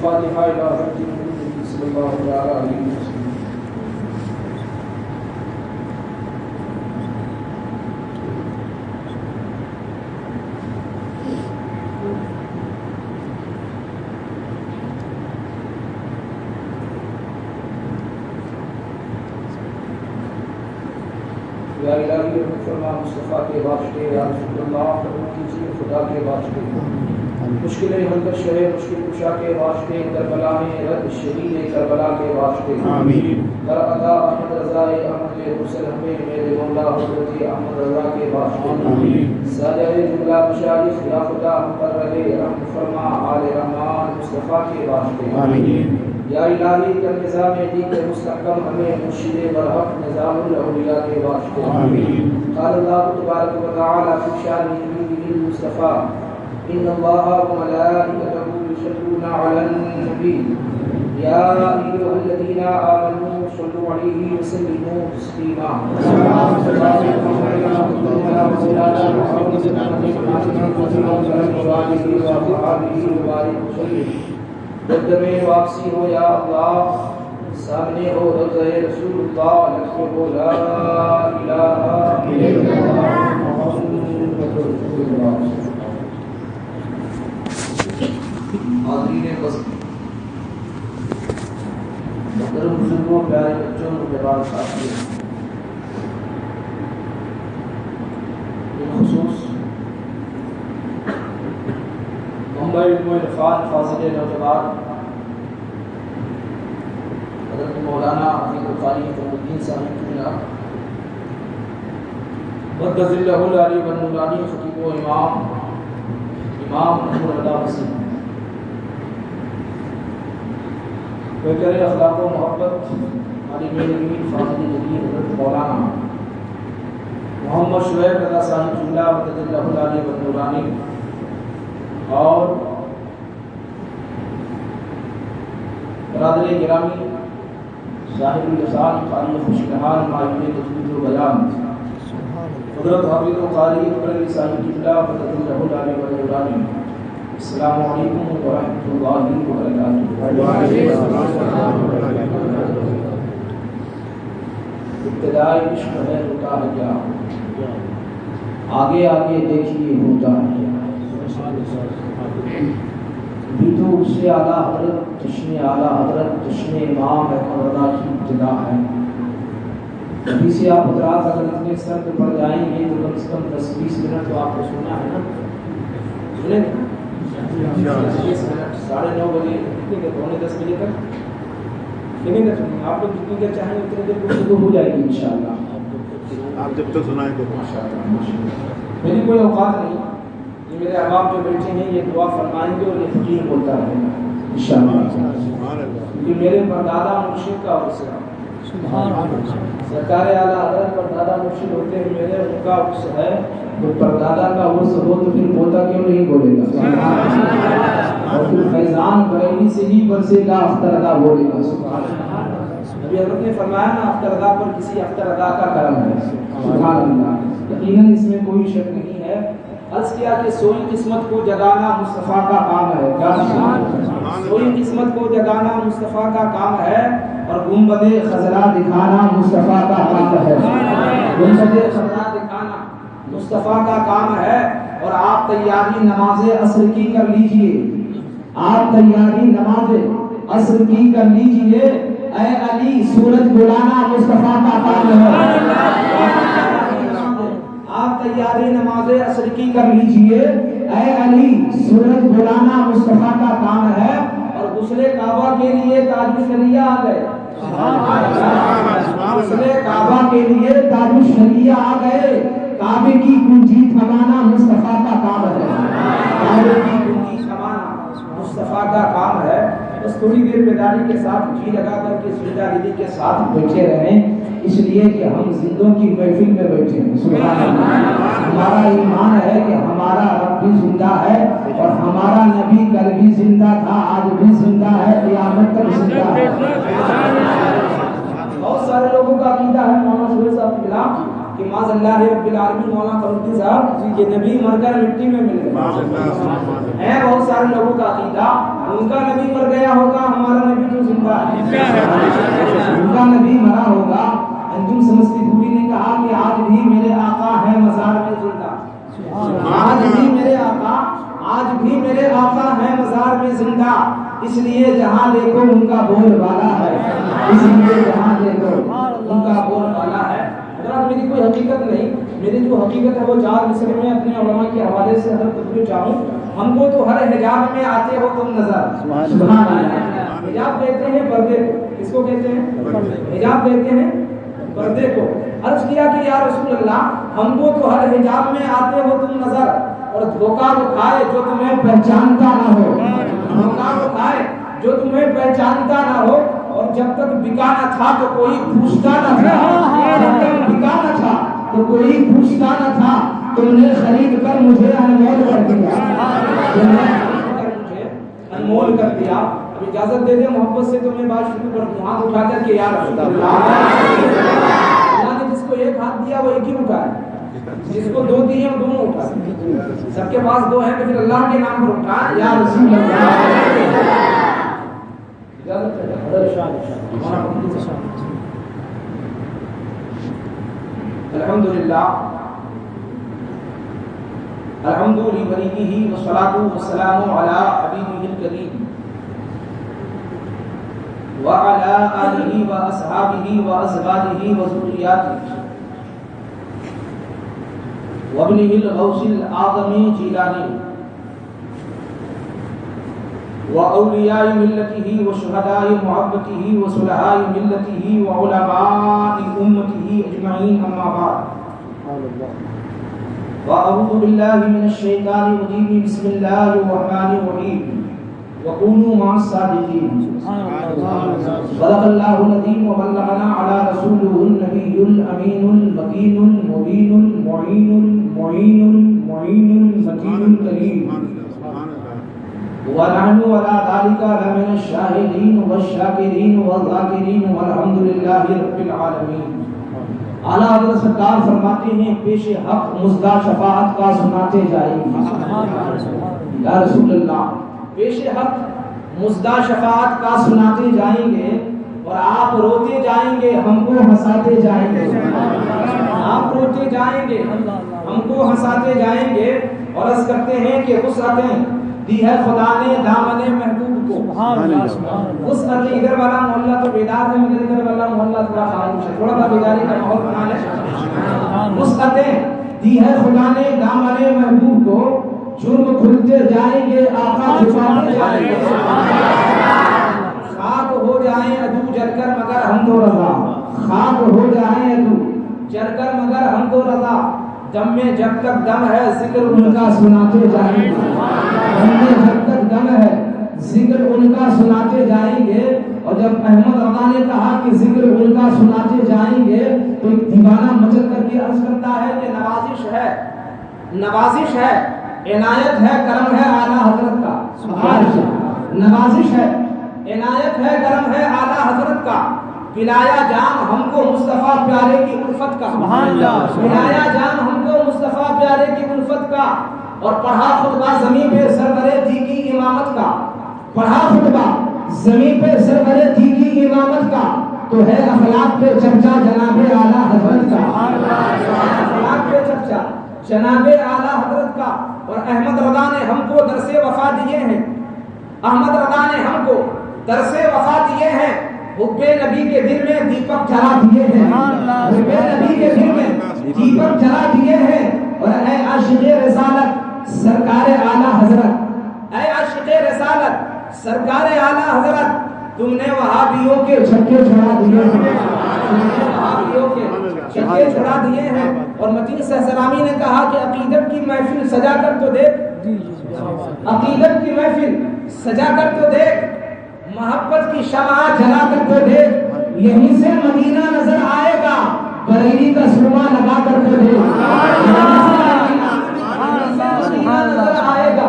الفاتحة إلى حضرة النبي صلى الله عليه وسلم. یا الہی فرما مصطفیٰ کے واسطے یا رسول اللہ قبول کیجیے خدا کے واسطے. مشکلیں حل کر شہ مشکل کشا کے واسطے کربلا میں رد شہید کربلا کے واسطے. در ادا احمد رضا احمد حسین ہمیں میرے مولا حضرت احمد رضا کے واسطے. ساجر جملہ مشارف یا خدا ہم پر رہے رحم فرما آل رحمان مصطفیٰ کے واسطے. یا الہی کر نظام دین کے مستحکم ہمیں مرشد برحق نظام الاولیاء کے واسطے. قال اللہ تبارک و تعالی فی شان نبیہ المصطفیٰ ان اللہ وملائکتہ یصلون علی النبی یا ایھا الذین آمنوا صلوا علیہ وسلموا تسلیما. جب میں واپسی ہو یا اللہ سامنے ہو روضہ رسول اللہ لکھے ہو لا الہ الا اللہ محمد رسول اللہ. حاضرین بس محترم بزرگوں پیارے بچوں نوجوان ساتھیوں، بالخصوص ممبئی علم و عرفان فاضل نوجوان حضرت مولانا حفیظ القاری فخرالدین صاحب کی مدد اللہ العلی والنورانی خطیب و امام نور اللہ وسیم بہتر اخلاق و محبت عالم علم فاضل جلیل حضرت مولانا محمد شعیب رضا صاحب جملہ مدد اللہ العلی والنورانی اور برادر گرامی صاحب اللسان قاری خوشنہار معین تجوید و بیان حضرت حافظ القاری علی صاحب جملہ مدد اللہ العلی والنورانی، السلام علیکم ورحمۃ اللہ وبرکاتہ. ابتدائی عشق ہے ہوتا ہے کیا، آگے آگے دیکھیے ہوتا ہے بھی تو اس سے اعلیٰ حضرت جشن اعلیٰ حضرت جشن امام احمد کی ابتدا ہے. ابھی سے آپ حضرات اگر اتنے سر پہ پڑ جائیں گے تو کم سے کم 10-20 منٹ تو آپ کو سننا ہے نا. سنیں 20 منٹ 9:30 بجے کتنے 9:45 بجے تک لیکن آپ لوگ جتنی دیر چاہیں اتنی دیر گفتگو ہو جائے گی انشاءاللہ. آپ جب تک سنائیں تو میری کوئی اوقات نہیں، یہ میرے احباب جو بیٹھے ہیں یہ دعا فرمائیں گے اور یہ یقین ہوتا رہے گا انشاءاللہ. کیونکہ میرے پردادا مرشد کا عرص ہے، سرکار اعلیٰ حضرت پردادا مرشد ہوتے ہیں میرے، ان کا عرص ہے. تو پردادا کا عرص ہو تو پھر پوتا کیوں نہیں بولے گا؟ اور پھر فیضان بریلی سے ہی برسے گا اختر ادا بولے گا. ابھی حضرت نے فرمایا نا اختر ادا پر کسی اختر ادا کا کرم ہے. سبحان اللہ. یقیناً اس میں کوئی شک نہیں ہے. عرض کیا کہ سوئی قسمت کو جگانا مصطفیٰ کا کام ہے. سوئی قسمت کو جگانا مصطفیٰ کا کام ہے اور گنبد خضرا دکھانا مصطفیٰ کا کام ہے. گنبد خضرا دکھانا مصطفیٰ کا کام ہے. اور آپ تیاری نماز عصر کی کر لیجئے، آپ تیاری نماز عصر کی کر لیجئے. اے علی سورج بلانا مصطفیٰ کا کام ہے. آپ تیاری نماز عصر کی کر لیجئے. اے علی سورج بلانا مصطفیٰ کا کام ہے. اور غسل کعبہ کے لیے تاج الشریعہ آ گئے. غسل کعبہ کے لیے تاج الشریعہ آ گئے. کعبے کی کنجی تھمانا مصطفیٰ کا کام ہے. کعبے کی کنجی تھمانا مصطفیٰ کا کام ہے. بس تھوڑی دیر بیداری کے ساتھ جی لگا کر کے سجدہ ریزی کے ساتھ بیٹھے رہیں، اس لیے کہ ہم زندوں کی محفل میں بیٹھے ہیں. سبحان اللہ. ہمارا ایمان ہے کہ ہمارا رب بھی زندہ ہے اور ہمارا نبی کل بھی زندہ تھا، آج بھی زندہ ہے، قیامت تک زندہ ہے. بہت سارے لوگوں کا عقیدہ ہے مولانا شعیب صاحب کے خلاف کہ معاذ اللہ رب العالمین مولانا فروخی صاحب یہ نبی مر کر مٹی میں مل گئے ہیں. بہت سارے لوگوں کا عقیدہ ان کا نبی مر گیا ہوگا, ہمارا نبی تو زندہ ہے. ان کا نبی مرا ہوگا. انجم سمستی پوری نے کہا کہ آج بھی میرے آقا ہے مزار میں زندہ. آج بھی میرے آقا, آج بھی میرے آقا ہے مزار میں زندہ. اس لیے جہاں دیکھو ان کا بول بالا ہے, اس لیے جہاں دیکھو ان کا بول بالا ہے. حضرات میری کوئی حقیقت نہیں, میری جو حقیقت ہے وہ 4 مصرے میں اپنے علماء کے حوالے سے حضرت تدبیر چاہوں. ہم کو تو ہر حجاب میں آتے ہو تم نظر. سبحان اللہ. حجاب کہتے ہیں پردے کو. کس کو کہتے ہیں؟ حجاب کہتے ہیں پردے کو. عرض کیا کہ یا رسول اللہ ہم کو تو ہر حجاب میں آتے ہو تم نظر, اور دھوکہ وہ کھائے جو تمہیں پہچانتا نہ ہو. دھوکہ وہ کھائے جو تمہیں پہچانتا نہ ہو. اور جب تک بکا نہ تھا تو کوئی پوچھتا نہ تھا. جب تک بکا نہ تھا تو کوئی پوچھتا نہ تھا. تم نے خرید کر مجھے انمول کر دیا. تم نے خرید کر مجھے انمول کر دیا. اب اجازت دے دیں محبت سے تو میں بات شروع کر دوں. ہاتھ اٹھا کر کہ یا رسول اللہ, اللہ نے جس کو ایک ہاتھ دیا وہ ایک ہی اٹھائے, جس کو 2 دیے وہ دونوں اٹھائے. سب کے پاس 2 ہیں تو پھر اللہ کے نام پر اٹھائے یا رسول اللہ. الحمدللہ الحمد لوليه والصلاة والسلام على حبيبه الكريم وعلى آله وأصحابه وأزواجه وذرياته وابنه الغوث الأعظم جيلاني وأولياء ملته وشهداء محبته وصلحاء ملته وعلماء أمته أجمعين. أما بعد وأعوذ بالله من الشيطان الرجيم. بسم الله الرحمن الرحيم. وكونوا مع الصادقين. صدق الله العظيم وبلغنا على رسوله النبي الأمين المكين المبين المعين المتين الكريم. ونحن على ذلك لمن الشاهدين والشاكرين والذاكرين والحمد لله رب العالمين. اعلیٰ حضرت سرکار فرماتے ہیں پیش حق مزدہ شفاعت کا سناتے جائیں گے. یا رسول اللہ پیش حق مزدہ شفاعت کا سناتے جائیں گے, اور آپ روتے جائیں گے ہم کو ہنساتے جائیں گے. آپ روتے جائیں گے ہم کو ہنساتے جائیں گے. اور عرض کرتے ہیں کہ وسعتیں دی ہے خدا نے دامن محبوب کو. وسعت ادھر والا محلہ تو بیدار ہے, مگر ادھر والا محلہ تھوڑا خاموش ہے. تھوڑا سا بیداری کا ماحول بنا لیں. وسعتیں دی ہے خدا نے دامن محبوب کو, جرم کھلتے جائیں گے آقا چھپاتے جائیں گے. خاک ہو جائیں عدو جل کر مگر ہم تو رضا. خاک ہو جائیں عدو جل کر مگر ہم تو رضا. دم میں جب تک دم ہے ذکر ان کا سناتے جائیں گے. دم میں جب تک دم ہے ذکر ان کا سناتے جائیں گے. اور جب احمد رضا نے کہا کہ ذکر ان کا سناتے جائیں گے تو ایک دیوانہ مچل کر کے عرض کرتا ہے کہ نوازش ہے, نوازش ہے, عنایت ہے, کرم ہے اعلیٰ حضرت کا. نوازش ہے, عنایت ہے, کرم ہے اعلیٰ حضرت کا. پلایا جام ہم کو مصطفیٰ پیارے کی الفت کا. پلایا جام ہم کو مصطفیٰ پیارے کی الفت کا. اور پڑھا خطبہ زمین پہ سرورِ دی کی امامت کا. پڑھا خطبہ زمین پہ سرورِ دی کی امامت کا. تو ہے اخلاق پہ چرچا جناب اعلیٰ حضرت کا. اخلاق پہ چرچا جناب اعلیٰ حضرت کا. اور احمد رضا نے ہم کو درس وفا دیے ہیں. احمد رضا نے ہم کو درس وفا دیے ہیں. حب نبی کے دل میں دیپک جلا دیے ہیں. حب نبی کے دل میں دیپک جلا دیے ہیں. اور اے عاشق رسالت سرکار اعلیٰ حضرت, اے عاشق رسالت سرکار اعلیٰ حضرت, تم نے وہابیوں کے چھکے چھڑا دیے ہیں. وہابیوں کے چھکے چھڑا دیے ہیں. اور متین سہسرامی نے کہا کہ عقیدت کی محفل سجا کر تو دیکھ, عقیدت کی محفل سجا کر تو دیکھ, محبت کی شمع جلا کر تو دیکھ. یہیں سے مدینہ نظر آئے گا, بریلی کا سرما لگا کر تو دیکھ. مدینہ نظر آئے گا,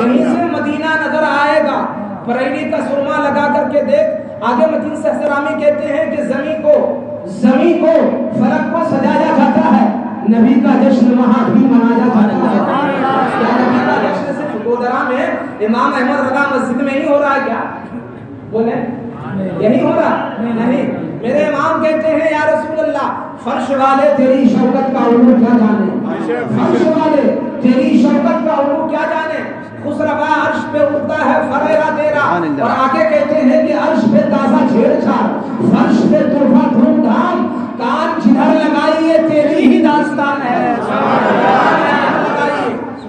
یہیں سے مدینہ نظر آئے گا, بریلی کا سرما لگا کر کے دیکھ. آگے متین سہسرامی کہتے ہیں کہ زمین کو فلک کو سجایا نبی کا جشن وہاں بھی منایا جاتا ہے. کیا نبی کا جشن صرف گودرا میں امام احمد رضا مسجد میں ہی ہو رہا ہے کیا؟ بولے یہی ہو رہا نہیں. میرے امام کہتے ہیں یا رسول اللہ فرش والے تیری شوکت کا علو کیا جانے, فرش والے تیری شوکت کا علو کیا جانے. خسروا عرش پہ اٹھتا ہے فریرا تیرا, اور آگے کہتے ہیں کہ عرش پہ تازہ چھیڑ چھاڑ, فرش پہ تحفہ دھوم دھام, کان جدھر لگائیے تیری ہی داستان ہے.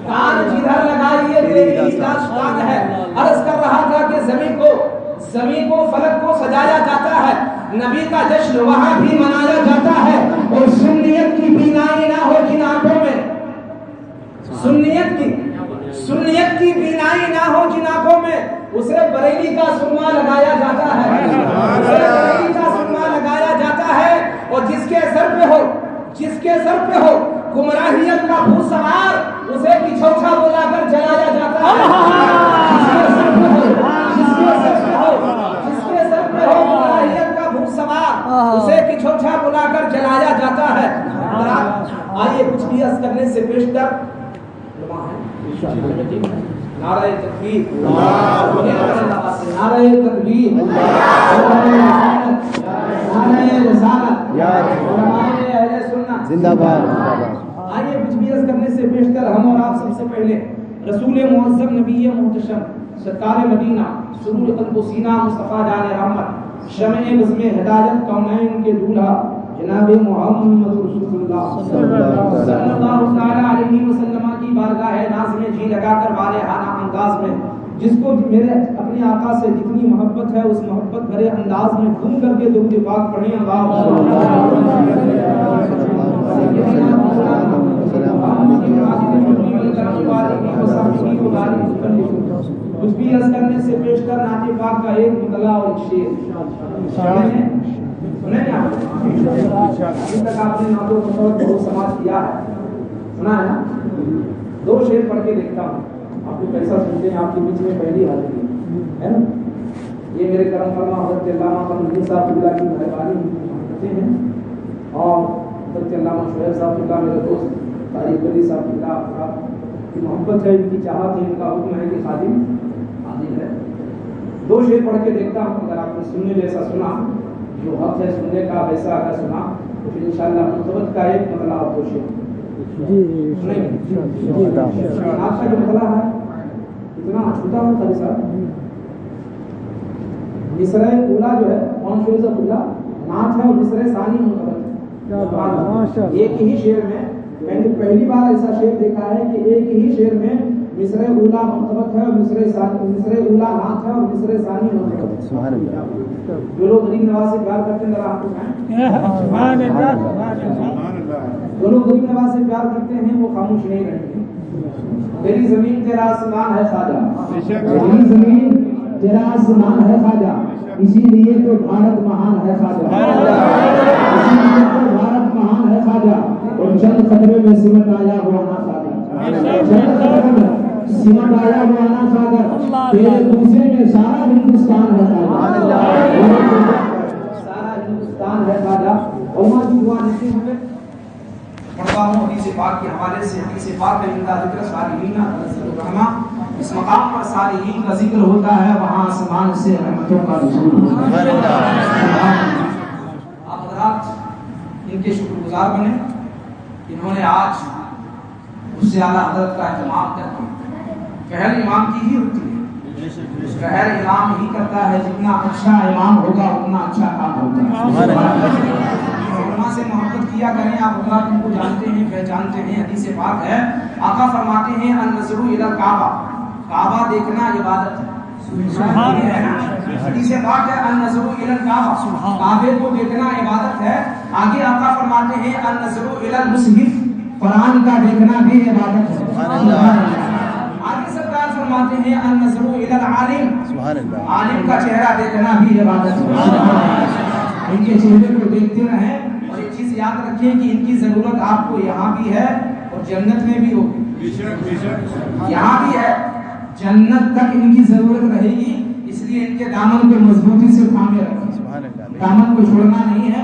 کان جدھر لگائیے تیری ہی داستان ہے. عرض کر رہا تھا کہ زمین کو فلک کو سجایا جاتا ہے, نبی کا جشن وہاں بھی منایا جاتا ہے. اور سنیت کی بینائی نہ ہو جن آنکھوں میں, سنیت کی بینائی نہ ہو جن آنکھوں میں, اسے بریلی کا سرما لگایا جاتا ہے, اسے بریلی کا سرما لگایا جاتا ہے. اور جس کے سر پہ ہو گمراہیت کا بھوت سوار, اسے کچھوچا بلا کر جلایا جاتا ہے. جس کے سر پہ ہو گمراہیت کا بھوت سوار, اسے کچھوچا بلا کر جلایا جاتا ہے. آئیے کچھ بھی عرض کرنے سے پیشتر نعرہ تکبیر, نعرہ تکبیر, نعرہ رسالت, اہل سنت زندہ باد. آئیے کچھ بھی عرض کرنے سے بیشتر ہم اور آپ سب سے پہلے رسول معظم نبی محتشم سرکار مدینہ سرور قلب و سینہ مصطفیٰ جان رحمت شمع بزم ہدایت کونین کے دولہا جناب محمد رسول اللہ صلی اللہ علیہ وسلم کی بارگاہ ناز میں جی لگا کر والہانہ انداز میں, جس کو میرے اپنے آقا سے جتنی محبت ہے اس محبت بھرے انداز میں گھوم کر کے درود پاک پڑھیں. کچھ بھی عرض کرنے سے پیشتر نعت پاک کا ایک مطلع اور ایک شعر سنیں نا. ابھی تک آپ نے نعت و تصوف بہت سماعت کیا ہے, سنا ہے نا. دو شعر پڑھ کے دیکھتا ہوں, آپ کو کیسا سنتے ہیں. آپ کے بیچ میں پہلی حاضری ہے نا. یہ میرے کرم فرما حضرت علامہ قمری صاحب اللہ کی مہربانی ہیں, اور حضرت علامہ شعیب صاحب اللہ میرے دوست طارق علی صاحب اللہ کی محبت ہے, ان کی چاہت ہے, ان کا حکم ہے کہ خادم حاضر ہے. دو شعر پڑھ کے دیکھتا ہوں, اگر آپ نے سننے جیسا سنا, جو حق ہے سننے کا ویسا اگر سنا, تو پھر انشاءاللہ منصبت کا ایک مطلع اور دو شعر آپ کا جو مطلع ہے اتنا چھوٹا ہوں خالی صاحب. مصرع اولا جو ہے کون شعر سے اولا نعت ہے, اور مصرع ثانی منقبت. ایک ہی شعر میں نے پہلی بار ایسا شعر دیکھا ہے کہ ایک ہی شعر میں مصرع اولا منقبت ہے, اور مصرع اولا نعت ہے, اور مصرع ثانی منقبت. سبحان اللہ. جو لوگ غریب نواز سے پیار کرتے ہیں ذرا آپ کو کہیں, جو لوگ غریب نواز سے پیار کرتے ہیں وہ خاموش نہیں رہیں گے. میری زمین تیرا آسمان ہے خواجہ, میری زمین تیرا آسمان ہے خواجہ, اسی لیے تو بھارت مہان ہے خواجہ, اسی لیے تو بھارت مہان ہے خواجہ. اور چند قطرے میں سمٹ آیا ہوا نا خواجہ, چند قطرے میں سمٹ آیا ہوا نا خواجہ, تیرے دوسرے میں سارا ہندوستان ہے خواجہ, سارا ہندوستان ہے خواجہ. عمر کی دعا نہیں ہمیں پڑھتا ہوں حدیث پاک کے حوالے سے. حدیث پاک میں ان کا ذکر صالحین الرحمہ, اس مقام پر صالحین کا ذکر ہوتا ہے, وہاں آسمان سے رحمتوں کا نزول ہوتا ہے. آپ حضرات ان کے شکر گزار بنے, انہوں نے آج اس سے اعلیٰ حضرت کا اہتمام کر کے, پہل امام کی ہی ہوتی ہے, پہل امام ہی کرتا ہے, جتنا اچھا امام ہوگا اتنا اچھا کام ہوتا ہے. علماء سے محبت کیا کریں, آپ حضرات ان کو جانتے ہیں پہچانتے ہیں. حدیث پاک ہے, آقا فرماتے ہیں النظر الی الکعبہ, کعبہ دیکھنا عبادت ہے. حدیث پاک ہے النظر الی الکعبہ, کعبے کو دیکھنا عبادت ہے. آگے آقا فرماتے ہیں النظر الی المصحف, قرآن کا دیکھنا بھی عبادت ہے. آگے سرکار فرماتے ہیں النظر الی العالم, عالم کا چہرہ دیکھنا بھی عبادت ہے. ان کے چہرے کو دیکھتے رہیں, اور ایک چیز یاد رکھیں کہ ان کی ضرورت آپ کو یہاں بھی ہے اور جنت میں بھی ہوگی. یہاں بھی ہے, جنت تک ان کی ضرورت رہے گی. اس لیے ان کے دامن کو مضبوطی سے تھامے رکھیں, دامن کو چھوڑنا نہیں ہے.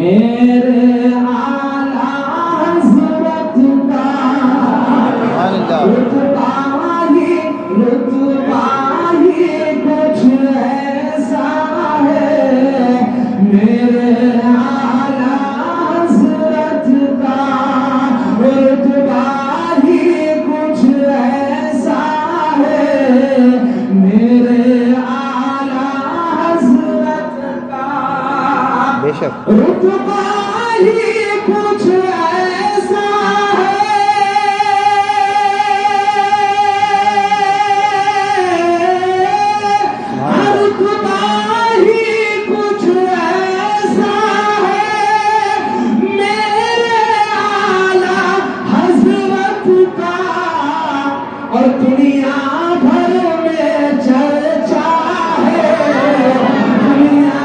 میرے اعلیٰ حضرت کا رتبہ ہی کچھ ایسا ہے، میرے اعلیٰ حضرت کا رتبہ ہی کچھ ایسا ہے، میرے اعلیٰ حضرت کا بے شک رتبہ ہی کچھ ایسا ہے، رتبہ ہی کچھ ایسا ہے، میرے اعلیٰ حضرت کا، اور دنیا بھر میں چرچا ہے، دنیا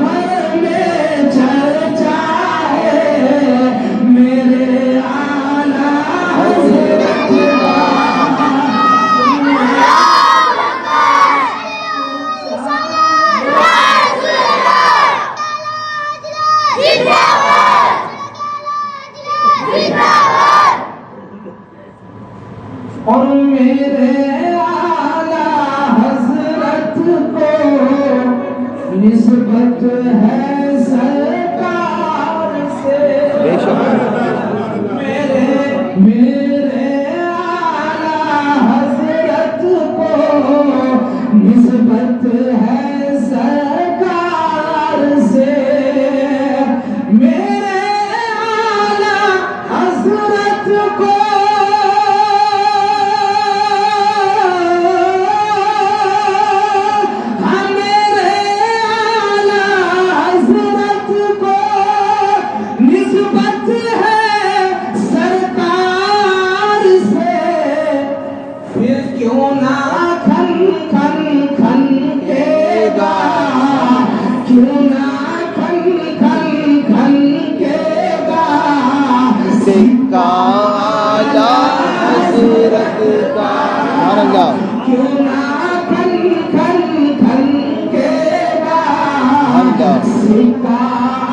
بھر میں چرچا ہے، میرے اعلیٰ حضرت کا، اور میرے اعلیٰ حضرت کو نسبت ہے سرکار سے، بے شک میرے اعلیٰ حضرت کو نسبت ہے سرکار سے، میرے اعلیٰ حضرت کو نسبت ہے سرکار سے، پھر کیوں نہ کھن کھن کھن کے گا، کیوں نہ کھن کھن کھن کے گا، سکہ اعلیٰ حضرت کا سبحان اللہ کیوں نہ کھن کھن کھن کے گا، سکہ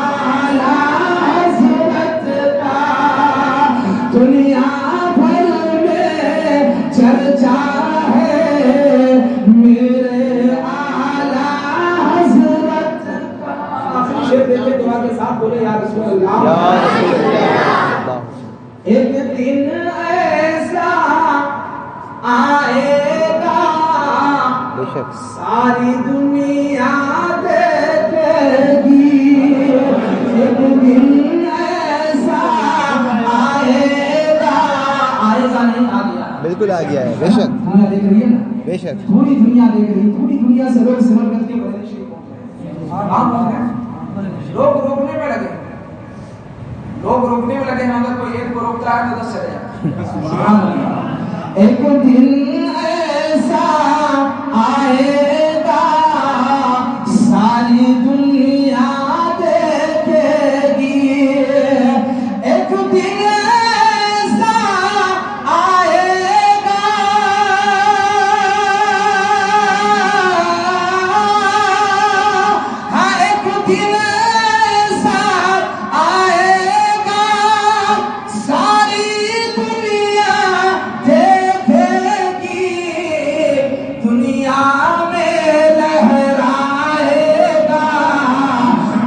اعلیٰ حضرت کا، دنیا بھر میں چرچا ہے، میرے اعلیٰ حضرت کا۔ آخری شعر دیکھے دعا کے ساتھ بولے یا رسول یا اللہ، رسول اللہ ایک دن ایسا آئے گا بے شک ساری دنیا دیکھے گی، ایک دن ایسا آئے گا، آئے گا نہیں آ گیا، بالکل آ گیا ہے بے شک دنیا دیکھ رہی ہے نا، بے شک تھوڑی دنیا دیکھ رہی، تھوڑی دنیا سے لوگ سمر کر کے بدلنے شروع ہو گئے، آپ لوگ ہیں لوگ روکنے میں لگے، لوگ روکنے میں لگے ہیں، اگر کوئی ایک کو روکتا ہے تو 10 چلے جائے، ایک دن ایسا آئے گا ساری دنیا دیکھے گی، ایک دن ایسا آئے گا، ہاں ایک دن ایسا آئے گا ساری دنیا دیکھے گی، دنیا میں لہرائے گا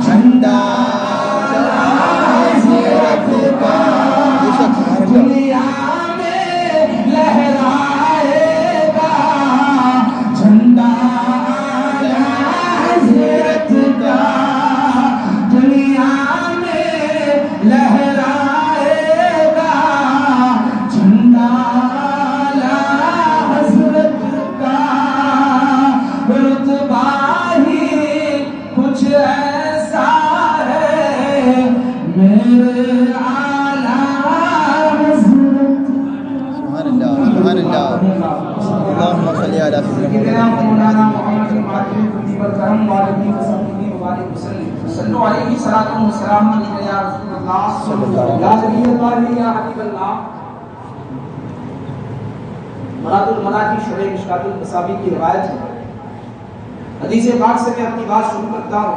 جھنڈا حضرت کا، دنیا میں لہرائے گا جھنڈا حضرت کا، دنیا میں لہرائے گا جھنڈا حضرت کا، رتبہ ہی کچھ ایسا ہے، میرے اعلیٰ حضرت سبحان اللہ سبحان اللہ اللہم صلی علی سیدنا مولانا محمد والکرم والدین وصحبہ وبارک وسلم، صلو علیہ صلاۃ و سلام علیہ یا رسول اللہ صلی اللہ علیہ یا نبی اللہ یا حبیب اللہ۔ مراد المناجی شرح مشکات المصابیح کی روایت ہے، حدیث پاک سے میں اپنی بات شروع کرتا ہوں،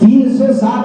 360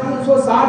360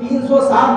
360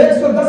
110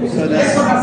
110।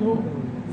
2।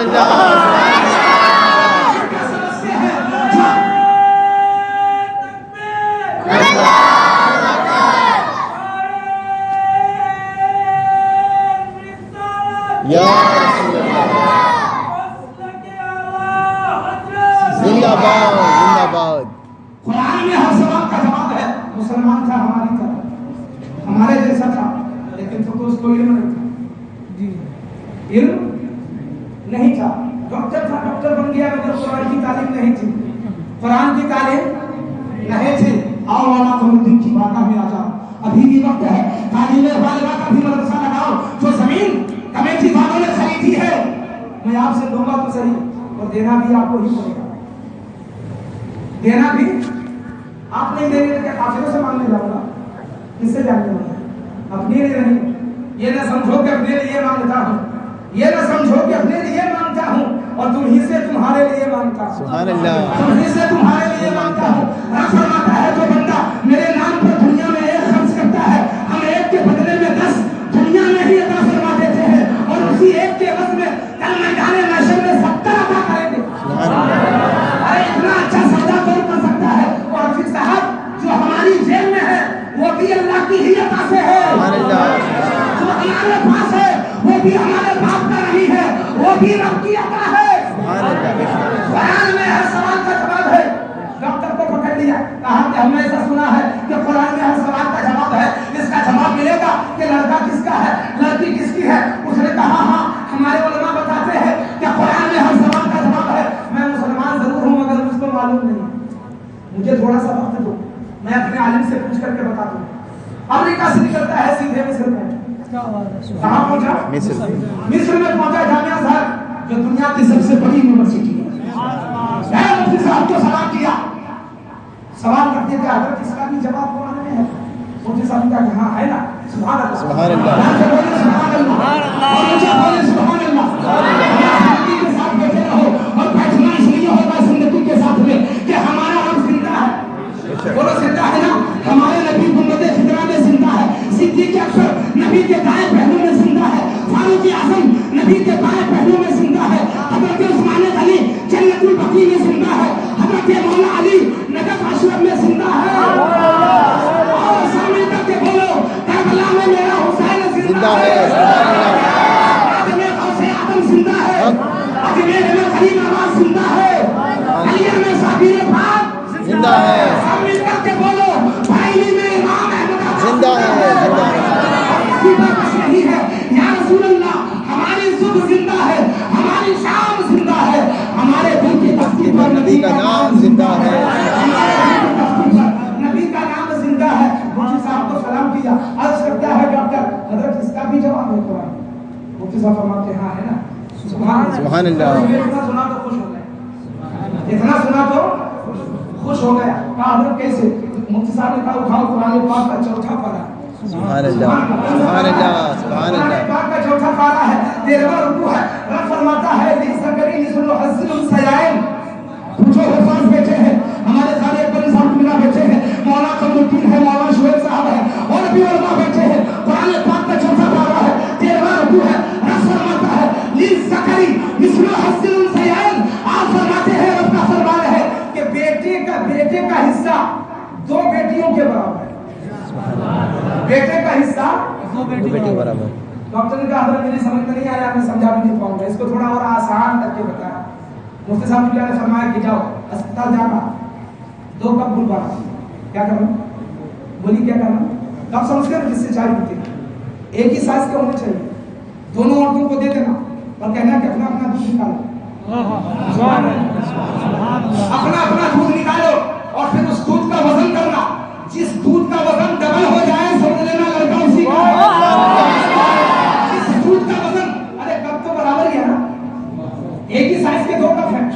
اللہ کیا سمجھتے ہیں یا رسول اللہ زندہ باد زندہ باد قرآن میں ہر سوال کا جواب ہے. مسلمان تھا ہماری طرح ہمارے جیسا تھا لیکن تو اس کو علم نہیں تھا. علم نہیں تھا. ڈاکٹر تھا ڈاکٹر بن گیا مگر قرآن کی تعلیم نہیں تھی. قرآن کی تعلیم نہیں تھی. آؤ والا تم دن کی باتیں میں آ جاؤ. ابھی بھی وقت ہے. تعلیم والدہ کا بھی مدرسہ لگاؤ. جو زمین کمیٹی والوں نے خریدی ہے میں آپ سے لوں گا تو صحیح اور دینا بھی آپ کو ہی پڑے گا. دینا بھی آپ نہیں دیں گے تو کیا کافروں سے مانگنے جاؤ گا؟ کس سے جانتے ہو؟ اپنے لیے نہیں. یہ نہ سمجھو کہ اپنے لیے مانگتا ہوں. یہ نہ سمجھو کہ اپنے لیے مانگتا ہوں اور تم ہی سے تمہارے لیے مانگتا ہوں. سبحان اللہ تم ہی سے تمہارے لیے مانگتا ہوں. رب فرماتا ہے جو بندہ میرے نام پر دنیا میں ایک خرچ کرتا ہے ہم ایک کے بدلے میں 10 دنیا میں ہی عطا فرما دیتے ہیں اور اسی ایک کے عوض میں کل میدان محشر میں 70 عطا کریں گے. سبحان اللہ ارے اتنا اچھا سودا کون کر سکتا ہے؟ اور پھر صاحب جو ہماری جیب میں ہے وہ بھی اللہ کی ہی عطا سے ہے. سبحان اللہ جو ہمارے پاس ہے وہ بھی ہمارے باپ کا نہیں ہے وہ بھی رب کی عطا ہے. سبحان اللہ بے شک قرآن میں ہر سوال کا جواب ہے. ڈاکٹر کو پکڑ لیا کہا کہ ہم نے ایسا سنا ہے کہ قرآن میں ہر سوال کا جواب ہے. اس کا جواب ملے گا کہ لڑکا کس کا ہے لڑکی کس کی ہے. اس نے کہا ہاں ہمارے علماء بتاتے ہیں کہ قرآن میں ہر سوال کا جواب ہے. میں مسلمان ضرور ہوں مگر مجھ کو معلوم نہیں. مجھے تھوڑا سا وقت دو میں اپنے عالم سے پوچھ کر کے بتا دوں. امریکہ سے نکلتا ہے سیدھے مصر میں. کہاں پہنچا؟ مصر میں پہنچا. جامعہ ازہر جو دنیا کی سب سے بڑی یونیورسٹی ہے. مفتی صاحب کو سلام کیا. سوال کرتے تھے حضرت اس کا بھی جواب قرآن میں ہے. مفتی صاحب نے کہا کہ ہاں ہے نا. سبحان اللہ سبحان اللہ سبحان اللہ اور مجھے بولے سبحان اللہ. کے ساتھ بیٹھے رہو اور بیٹھنا اس لیے ہوگا زندگی کے ساتھ میں کہ ہمارا رب زندہ ہے. بولو زندہ ہے نا. ہمارے نبی گنبد خضرا میں زندہ ہے. صدیق اکبر نبی کے دائیں پہلو میں زندہ ہے. فاروق اعظم نبی کے بائیں پہلو میں زندہ ہے. حضرت عثمان غنی جنت البقیع میں زندہ ہے. حضرت مولا علی نجف اشرف میں زندہ ہے. اور سامنے کر کے بولو کربلا میں میرا حسین زندہ ہے. آدم غوث اعظم زندہ ہے. اجمیر میں غریب نواز زندہ ہے. علی میں صابر پاک زندہ ہے. سامنے کر کے بولو بھائی میں امام احمد زندہ ہے زندہ ہے بس نہیں ہے. یا رسول اللہ ہماری صبح زندہ ہے ہماری شام زندہ ہے. ہمارے دل کی تختی پر نبی کا نام زندہ ہے. نبی کا نام زندہ ہے. مفتی صاحب کو سلام کیا. عرض کرتا ہے ڈاکٹر حضرت اس کا بھی جواب ہے قرآن. مفتی صاحب فرماتے ہیں ہاں ہے نا. سبحان اللہ اتنا سنا تو خوش ہو گئے. اتنا سنا تو خوش ہو گیا. کہا حضرت کیسے؟ مفتی صاحب نے کہا اٹھاؤ قرآن پاک کا چوتھا پارہ. سبحان اللہ سبحان اللہ سبحان اللہ پاک کا چوتھا پارہ ہے 13واں رکوع ہے. رب فرماتا ہے لِسَكَرِ مِثْلُ حَظِّ الْأُنثَيَيْنِ. پوچھو حفاظ بیٹھے ہیں ہمارے سارے اکبر صاحب ملا بیٹھے ہیں. مولانا قمرالدین ہے مولانا شعیب صاحب ہے اور بھی علماء بیٹھے ہیں. قرآن پاک کا چوتھا پارہ ہے 13واں رکوع ہے. رب فرماتا ہے لِسَكَرِ مِثْلُ حَظِّ الْأُنثَيَيْنِ. آپ فرماتے ہیں رب کا فرمان ہے کہ بیٹے کا حصہ 2 بیٹیوں کے برابر ہے. بیٹے کا حصہ 2 بیٹے برابر. ڈاکٹر نے کہا حضرت میری سمجھ میں نہیں آیا میں سمجھا بھی نہیں پاؤں گا. اس کو تھوڑا اور آسان کر کے بتایا. مفتی صاحب نے فرمایا کہ جاؤ اسپتال جانا 2 کپ گل بانا. کیا کرنا؟ بولی کیا کرنا؟ کب سمجھتے ہیں جس سے چائے پیتے ہیں ایک ہی سائز کے ہونے چاہیے. دونوں عورتوں کو دے دینا اور کہنا کہ اپنا اپنا دودھ نکالو. اپنا اپنا دودھ نکالو اور پھر اس دودھ کا وزن کرنا. جس دودھ کا وزن ڈبل ہو جائے سمجھ لینا لڑکا اسی کا ہے. جس دودھ کا وزن ارے کپ تو برابر ہی ہے نا. ایک ہی سائز کے 2 کپ ہیں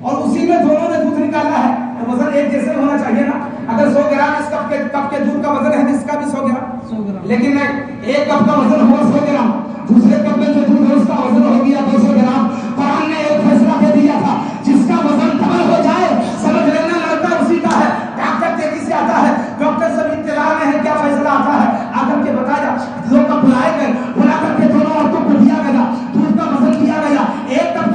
اور اسی میں دونوں نے دودھ نکالا ہے تو وزن ایک جیسے ہونا چاہیے نا. اگر 100 گرام اس کپ کے دودھ کا وزن ہے تو اس کا بھی 100 گرام. لیکن نہیں ایک کپ کا وزن ہوگا 100 گرام. دوسرے کپ میں جو دودھ ہے اس کا وزن ہو گیا 200 گرام. قرآن نے ایک فیصلہ دے دیا تھا جس کا وزن ڈبل ہو جائے سمجھ لینا لڑکا اسی کا ہے. ڈاکٹر تیزی سے آتا ہے. ڈاکٹر سب انتظار میں ہے کیا فیصلہ آتا ہے آ کر کے بتایا. 2 کپ بلائے گئے بلا کر کے دونوں عورتوں کو دیا گیا. دودھ کا وزن دیا گیا. ایک کپ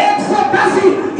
110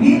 3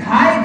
2.5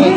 3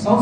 100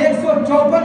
154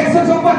154।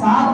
7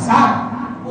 7।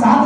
7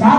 4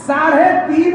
3.5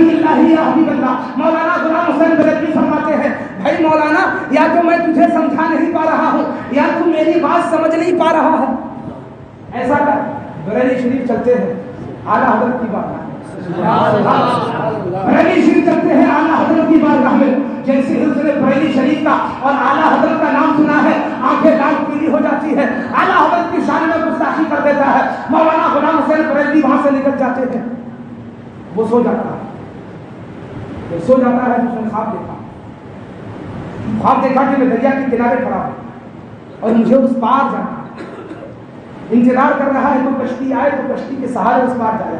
نبی اللہ یا حبیب اللہ۔ مولانا غلام حسین بریلوی فرماتے ہیں بھائی مولانا یا تو میں تجھے سمجھا نہیں پا رہا ہوں یا تو میری بات سمجھ نہیں پا رہا ہے۔ ایسا کر بریلی شریف چلتے ہیں اعلیٰ حضرت کی بارگاہ میں، بریلی شریف چلتے ہیں اعلیٰ حضرت کی بارگاہ میں۔ جیسے ہی اس نے بریلی شریف کا اور اعلیٰ حضرت کا نام سنا ہے آنکھیں لال پیلی ہو جاتی ہے، اعلیٰ حضرت کی شان میں گستاخی کر دیتا ہے۔ مولانا غلام حسین بریلوی وہاں سے نکل جاتے ہیں، وہ سو جاتا ہے، سو جاتا ہے۔ اس نے خواب دیکھا کہ میں دریا کے کنارے کھڑا ہوں اور مجھے اس پار جانا ہے، انتظار کر رہا ہے کوئی کشتی آئے تو کشتی کے سہارے اس پار جائے۔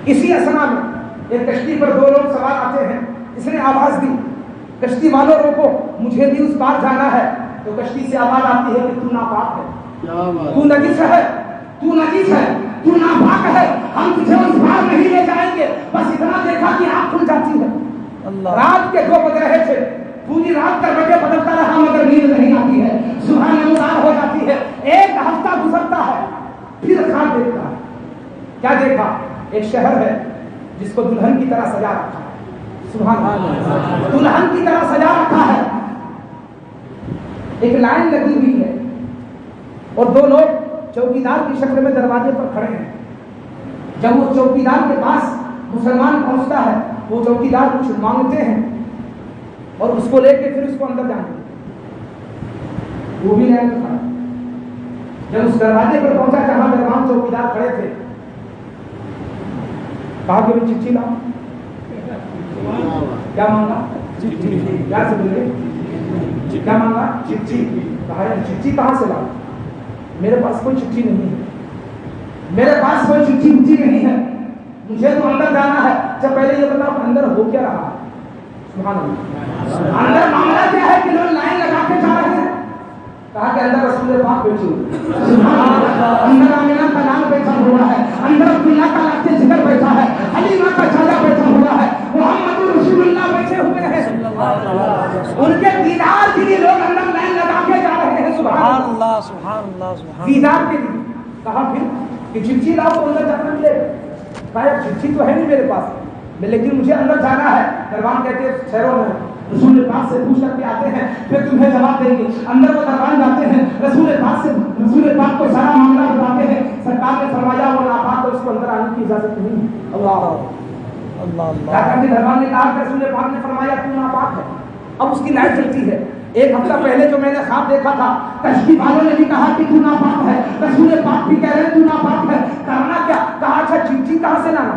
اسی اثنا میں ایک کشتی پر دو لوگ سوار آتے ہیں، اس نے آواز دی کشتی والوں روکو مجھے بھی اس پار جانا ہے۔ تو کشتی سے آواز آتی ہے کہ تو ناپاک ہے، تو نجس ہے، تو نجس ہے، تو ناپاک ہے، ہم تجھے اس پار نہیں لے جائیں گے۔ بس اتنا دیکھا کہ آنکھ کھل جاتی ہے۔ رات کے 2 بج رہے تھے، پوری رات کروٹیں بدلتا رہا مگر نیند نہیں آتی ہے، صبح نمودار ہو جاتی ہے۔ 1 ہفتہ گزرتا ہے، پھر خواب دیکھتا ہے۔ کیا دیکھا؟ ایک شہر ہے جس کو دلہن کی طرح سجا رکھا ہے، سبحان اللہ، دلہن کی طرح سجا رکھا ہے۔ ایک لائن لگی ہوئی ہے اور 2 لوگ چوکیدار کی شکل میں دروازے پر کھڑے ہیں۔ جب وہ چوکیدار کے پاس مسلمان پہنچتا ہے وہ چوکیدار کچھ مانگتے ہیں اور اس کو لے کے پھر اس کو اندر جانے دیتے۔ وہ بھی لائن میں کھڑا، جب اس دروازے پر پہنچا جہاں دربان چوکیدار کھڑے تھے کہا کہ میں چٹھی لاؤں۔ کیا مانگا؟ چٹھی۔ کیا سے بولے؟ کیا مانگا؟ چٹھی۔ کہا چٹھی کہاں سے لاؤں؟ میرے پاس کوئی چٹھی نہیں ہے، میرے پاس کوئی چٹھی نہیں ہے، مجھے تو اندر جانا ہے۔ جب پہلے یہ بتاؤ اندر ہو کیا رہا؟ سبحان اللہ، اندر معاملہ کیا ہے کہ لوگ لائن لگا کے جا رہے ہیں؟ کہا کہ اندر رسول پاک بیٹھے ہوئے، اندر آمینہ کا نام بیٹھا ہوا ہے، اندر عبداللہ کا لاتے ذکر بیٹھا ہے، حلیمہ کا چاچا بیٹھا ہوا ہے، محمد رسول اللہ بیٹھے ہوئے ہیں۔ ان کے دیدار کے لیے لوگ اندر لائن لگا کے جا رہے ہیں۔ سبحان اللہ، سبحان اللہ، سبحان اللہ، دیدار کے لیے۔ کہا پھر کہ چٹھی لاؤ تو اندر جانا ملے گا۔ کہا چٹھی تو ہے نہیں میرے پاس لیکن مجھے اندر جانا ہے۔ دربان کہتے ہیں ٹھہرو میں رسول پاک سے پوچھ کر کے آتے ہیں پھر تمہیں جواب دیں گے۔ اندر وہ دربان جاتے ہیں، رسول پاک کو سارا معاملہ بتاتے ہیں۔ سرکار نے فرمایا وہ ناپاک ہے، اس کو اندر آنے کی اجازت نہیں ہے۔ اللہ اللہ، دربان نے کہا کہ رسول پاک نے فرمایا تو ناپاک ہے۔ اب اس کی لائٹ چلتی ہے۔ 1 ہفتہ پہلے جو میں نے خواب دیکھا تھا کشتی والوں نے بھی کہا کہ تو ناپاک ہے، رسول پاک بھی کہہ رہے ہیں تو ناپاک ہے، کرنا کیا؟ کہا اچھا چٹھی کہاں سے لانا؟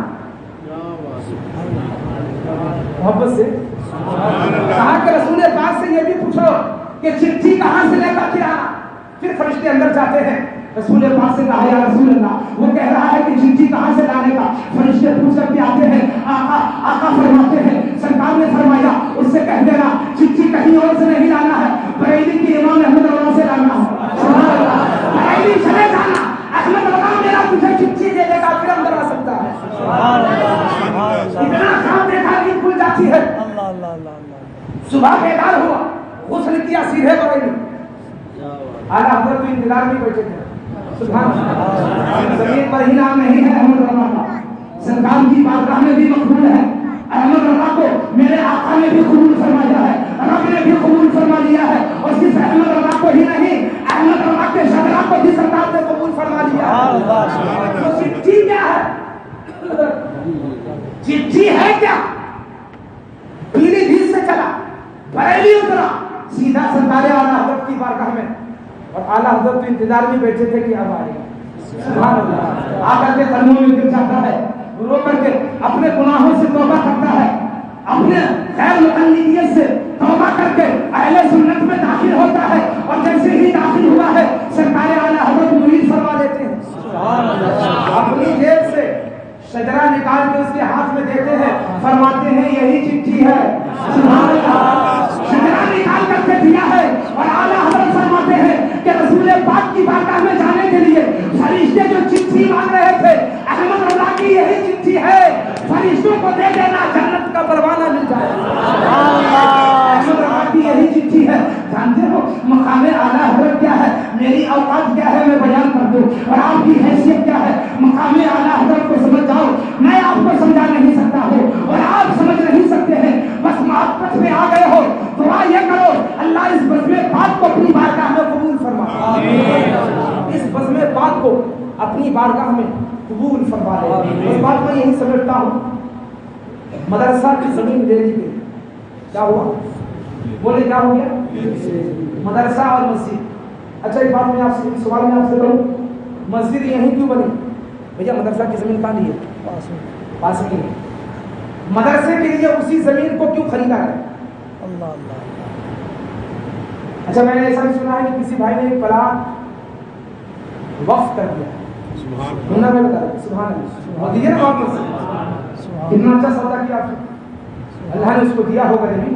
محبت سے کہا کہ رسول پاک سے یہ بھی پوچھو کہ چٹھی کہاں سے لے کر کے آنا۔ پھر فرشتے اندر جاتے ہیں، رسول پاک سے کہا یا رسول اللہ وہ کہہ رہا ہے کہ چٹھی کہاں سے لانے کا؟ فرشتے پوچھ کر کے آتے ہیں، آقا فرماتے ہیں، سرکار نے فرمایا اس سے کہہ دینا چٹھی کہیں اور سے نہیں لانا ہے، بریلی کے امام احمد رضا سے لانا ہے۔ بریلی چلے جانا، احمد رضا میرا تجھے چٹھی دے دے گا پھر اندر آ سکتا ہے۔ اتنا خواب دیکھا کہ کھل جاتی ہے۔ صبح بیدار ہوا، غسل کیا، سیدھے بریلی۔ اعلیٰ حضرت تو انتظار میں بیٹھے تھے۔ سبحان اللہ، زمین پر ہی نام نہیں ہے احمد رضا کا، سرکار کی بارگاہ میں بھی مقبول ہے۔ احمد رضا کو میرے آقا نے بھی قبول فرمایا ہے، رب نے بھی قبول فرما لیا ہے، اور صرف احمد رضا کو ہی نہیں احمد رضا کے شاگردوں کو بھی سرکار نے قبول فرما لیا ہے۔ تو چٹھی کیا ہے؟ چٹھی ہے کیا؟ پیلی بھیت سے چلا، بریلی اترا، سیدھا سرکار اعلیٰ حضرت کی بارگاہ میں، اور اعلیٰ حضرت تو انتظار میں بیٹھے تھے کہ اب آئے گا۔ سبحان اللہ، آ کر کے قدموں میں گر جاتا ہے، رو کر کے اپنے گناہوں سے توبہ کرتا ہے، اپنے غیر مقلدیت سے توبہ کر کے اہل سنت میں داخل ہوتا ہے، اور جیسے ہی داخل ہوا ہے سرکار اعلیٰ حضرت مرید فرما دیتے ہیں۔ اپنی جیب سے شجرا نکال کے اس کے ہاتھ میں دیتے ہیں، فرماتے ہیں یہی چٹھی ہے۔ سبحان اللہ، شجرا نکال کر کے دیا ہے، اور اعلیٰ حضرت فرماتے ہیں کہ رسول پاک کی بارگاہ میں جانے کے لیے فرشتے جو چٹھی مانگ رہے تھے احمد رضا کی یہی چٹھی ہے، فرشتوں کو دے دینا جنت کا پروانہ مل جائے۔ احمد رضا کی یہی چٹھی ہے۔ جانتے ہو مقام اعلیٰ حضرت کیا ہے؟ میری اوقات کیا ہے میں بیان کر دوں، اور آپ کی حیثیت کیا ہے؟ مقام اعلیٰ حضرت کو سمجھ جاؤ، میں آپ کو سمجھا نہیں سکتا ہوں، قبول فرما لے. بس بات میں یہی سمجھتا ہوں مدرسہ کی زمین لے لی گئی. کیا ہوا؟ بولے کیا ہو گیا؟ مدرسہ اور مسجد. اچھا ایک بات میں آپ سے سوال میں آپ سے کروں, مسجد یہیں کیوں بنی؟ بھیا مدرسہ کی زمین کہاں لی ہے؟ پاس میں ہے. مدرسے کے لیے اسی زمین کو کیوں خریدا ہے؟ اچھا میں نے ایسا بھی سنا ہے کہ کسی بھائی نے ایک پلاٹ وقف کر دیا. سبحان اللہ, سبحان اللہ. کتنا اچھا سودا کیا آپ نے. اللہ نے اس کو دیا ہوگا نہیں,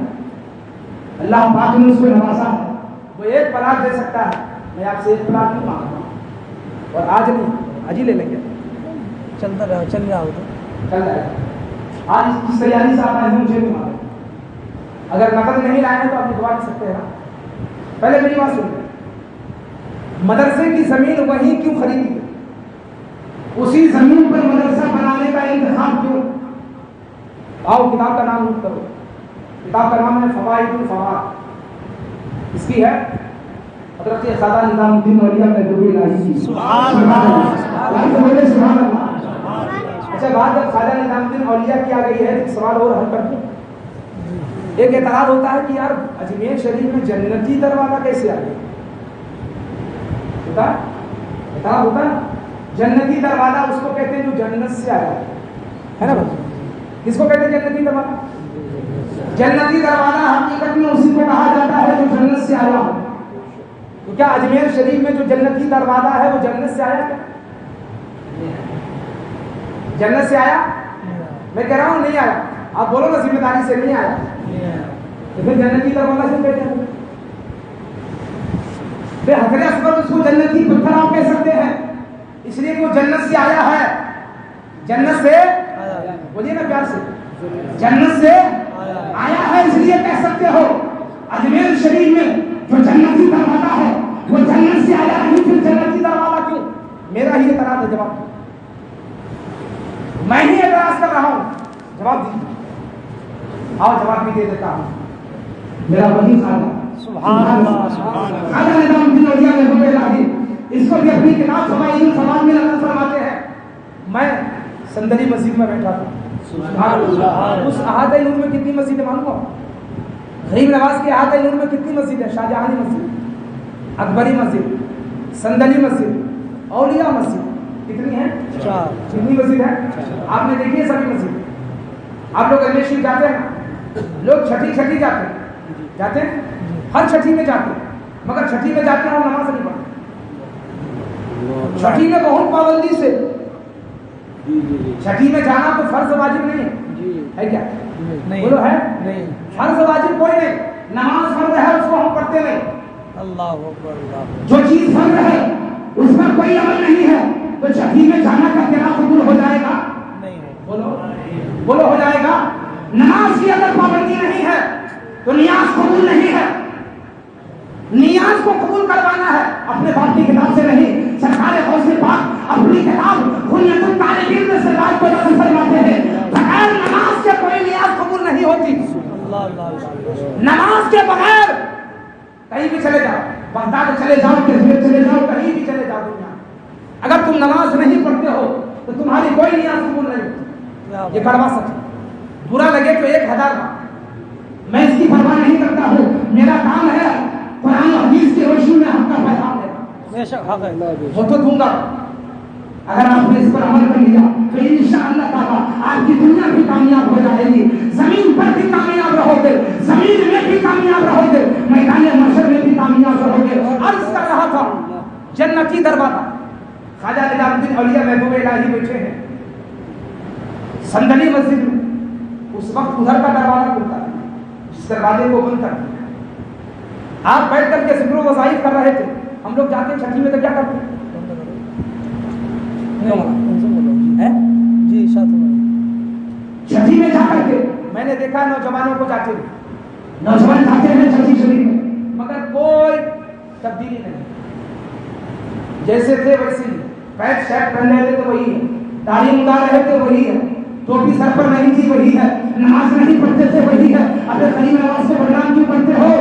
اللہ پاک نے اس کو نوازا ہے, وہ ایک پلاٹ دے سکتا ہے. میں آپ سے ایک پلاٹ نہیں مانگ رہا ہوں, اور آج نہیں, آج ہی لے لیں گے. چلتا رہا, چل رہا ہو تو چل رہا ہے. آج جس تیاری سے آپ آئے ہیں مجھے بھی مانگے. اگر نقد نہیں لائے ہیں تو آپ دعا نہیں سکتے ہیں. پہلے میری بات سنیں, مدرسے کی زمین وہیں کیوں خریدی گئی؟ اسی زمین پر مدرسہ بنانے کا انتخاب کیوں؟ آؤ کتاب کا نام نوٹ کرو. کتاب کا نام ہے فوائد الفوائد. اس کی ہے حضرت خواجہ نظام الدین اولیاء مہدوی الہی. سبحان اللہ. اچھا بات جب خواجہ نظام الدین اولیاء کی آ گئی ہے تو سوال اور حل کر دوں. ایک اعتراض ہوتا ہے کہ یار اجمیر شریف میں جنتی دروازہ کیسے آ گیا؟ اعتراض ہوتا ہے. جنتی دروازہ اس کو کہتے ہیں جو جنت سے آیا ہے نا بھائی. کس کو کہتے ہیں جنتی دروازہ؟ جنتی دروازہ حقیقت میں اسی کو کہا جاتا ہے جو جنت سے آیا ہو. تو کیا اجمیر شریف میں جو جنتی دروازہ ہے وہ جنت سے آیا کیا؟ جنت سے آیا؟ میں کہہ رہا ہوں نہیں آیا. آپ بولو نا ذمہ داری سے نہیں آیا. پھر جنتی دروازہ سے کہتے ہیں حضرت اکبر اس کو جنتی پتھر آپ کہہ سکتے ہیں اس لیے کہ وہ جنت سے آیا ہے. جنت سے بولیے نا پیار سے, جنت سے آیا ہے اس لیے کہہ سکتے ہو. اجمیر شریف میں جو جنتی دروازہ ہے وہ جنت سے آیا نہیں, پھر جنتی دروازہ کیوں؟ میرا ہی اعتراض ہے. جواب میں ہی اعتراض کر رہا ہوں, جواب دیجیے. آؤ جواب بھی دے دیتا ہوں. میرا وہی خواجہ سبحان اللہ خواجہ نظام الدین اولیاء مہدوی الہی اس کو بھی اپنی کتاب فوائد الفوائد میں نقل فرماتے ہیں. میں صندلی مسجد میں بیٹھا تھا. سبحان اللہ. اس احاطہ نور میں کتنی مسجد ہے معلوم ہے؟ غریب نواز کے احاطہ نور میں کتنی مسجد ہے؟ شاہجہانی مسجد, اکبری مسجد, صندلی مسجد, اولیاء مسجد. کتنی ہے؟ 4. کتنی مسجد ہے؟ آپ نے دیکھی ہے سبھی مسجد. آپ لوگ اجمیر شریف جاتے ہیں, لوگ چھٹی جاتے ہیں, جاتے ہیں ہر چھٹی میں جاتے ہیں, مگر چھٹی میں جاتے ہیں اور نماز نہیں پڑھتے. چھٹی میں بہت پابندی سے, چھٹی میں جانا تو فرض واجب نہیں ہے کیا؟ بولو ہے نہیں. فرض واجب کوئی نہیں, نماز فرض ہے اس کو ہم پڑھتے نہیں. اللہ اکبر. جو چیز فرض ہے اس پر کوئی عمل نہیں ہے تو چھٹی میں جانا کا کیا قبول ہو جائے گا؟ نہیں. بولو ہو جائے گا. نماز کی اگر پابندی نہیں ہے تو نیاز قبول نہیں ہے. نیاز کو قبول کروانا ہے اپنے باپ کی کتاب سے نہیں. سرکار غوث پاک اپنی کتاب خلیۃ الطالبین میں سرکار کو نقل فرماتے ہیں بغیر نماز کے کوئی نیاز قبول نہیں ہوتی. نماز کے بغیر کہیں بھی چلے جاؤ, بغداد چلے جاؤ, کشمیر چلے جاؤ, کہیں بھی چلے جاؤ دنیا, اگر تم نماز نہیں پڑھتے ہو تو تمہاری کوئی نیاز قبول نہیں ہوتی. یہ کڑوا سچ ہے. برا لگے تو 1000 بار, میں اس کی پرواہ نہیں کرتا ہوں. میرا کام ہے قرآن و حدیث کی روشنی میں حق کا پیغام دینا. وہ تو دوں گا. اگر آپ نے اس پر عمل کر لیا تو انشاءاللہ تعالیٰ آپ کی دنیا بھی کامیاب ہو جائے گی, زمین پر بھی کامیاب رہو گے, زمین میں بھی کامیاب رہو گے, میدان محشر میں بھی کامیاب رہو گے. عرض کر رہا تھا جنتی دروازہ. خواجہ نظام الدین اولیاء مہدوی الہی بیٹھے ہیں صندلی مسجد میں. اس وقت ادھر کا دروازہ کھلتا ہے, جس دروازے کو بند کر دیا. آپ بیٹھ کر کے ذکر و وظائف کر رہے تھے, ہم لوگ جاتے ہیں چھٹی میں تو کیا کرتے ہیں؟ جی چھٹی میں جا کر کے میں نے دیکھا نوجوانوں کو جاتے ہیں, نوجوان جاتے ہیں چھٹی شریف میں, مگر کوئی تبدیلی نہیں. جیسے تھے ویسے ہی, پینٹ شرٹ پہن رہے تھے تو وہی ہے, داڑھی منڈا رہے تھے وہی ہے, ٹوپی سر پر نہیں تھی وہی ہے, نماز نہیں پڑھتے تھے وہی ہے. اگر غریب نواز سے بدنام کیوں کرتے ہو؟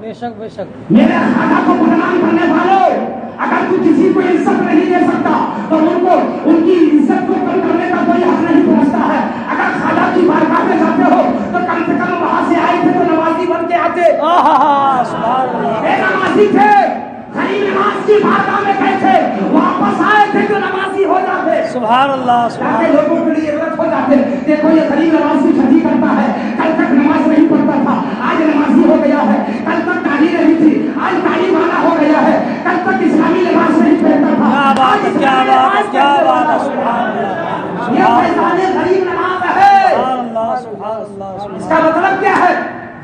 بے شک میرے خواجہ کو بدنام کرنے والوں اگر تو کسی کو عزت نہیں دے سکتا تو ان کو ان کی عزت کو کم کرنے کا کوئی حق نہیں پہنچتا ہے. اگر خدا کی بارگاہ میں جاتے ہو تو کم سے کم وہاں سے آئے تھے تو نمازی بن کے آتے. بے نمازی تھے, غریب نماز کی بارگاہ میں گئے تھے, واپس آئے تھے تو نمازی ہو جاتے. سبحان اللہ, تاکہ لوگوں کے لیے عبرت ہو جاتے. دیکھو یہ غریب نماز کی چھٹی کرتا ہے, کل تک نماز نہیں پڑھتا تھا, آج نمازی ہو گیا ہے. کل تک داڑھی نہیں تھی, آج داڑھی والا ہو گیا ہے. کل تک اسلامی لباس نہیں پہنتا تھا, آج اسلامی لباس پہننے والا ہے. یہ فیضان غریب نماز ہے. اس کا مطلب کیا ہے؟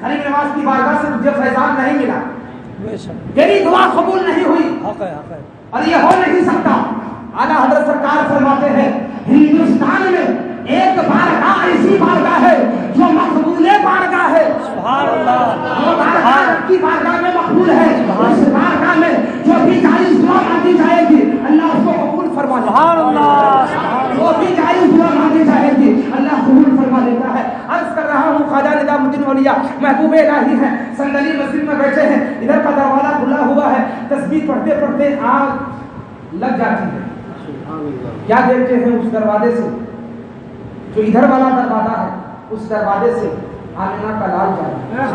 غریب نماز کی بارگاہ سے تجھے فیضان نہیں ملا, تیری دعا قبول نہیں ہوئی, اور یہ ہو نہیں سکتا. اعلیٰ حضرت سرکار فرماتے ہیں ہندوستان میں ایک بارگاہ ایسی بارگاہ ہے جو مقبول بارگاہ ہے. سبحان اللہ, وہ بارگاہ کی بارگاہ میں مقبول ہے. اس بارگاہ میں جو بھی جائز دعا مانگی جائے گی اللہ اس کو قبول فرما لیتا ہے. سبحان اللہ, جو بھی جائز دعا مانگی جائے گی اللہ قبول فرما لیتا ہے. عرض کر رہا ہوں خواجہ نظام الدین اولیاء محبوب الہی ہیں, صندلی مسجد میں بیٹھے ہیں, ادھر کا دروازہ کھلا ہوا ہے, تسبیح پڑھتے پڑھتے آنکھ لگ جاتی ہے. کیا دیکھتے ہیں اس دروازے سے, جو ادھر والا دروازہ ہے اس دروازے سے آمینہ کا لال جا رہا ہے.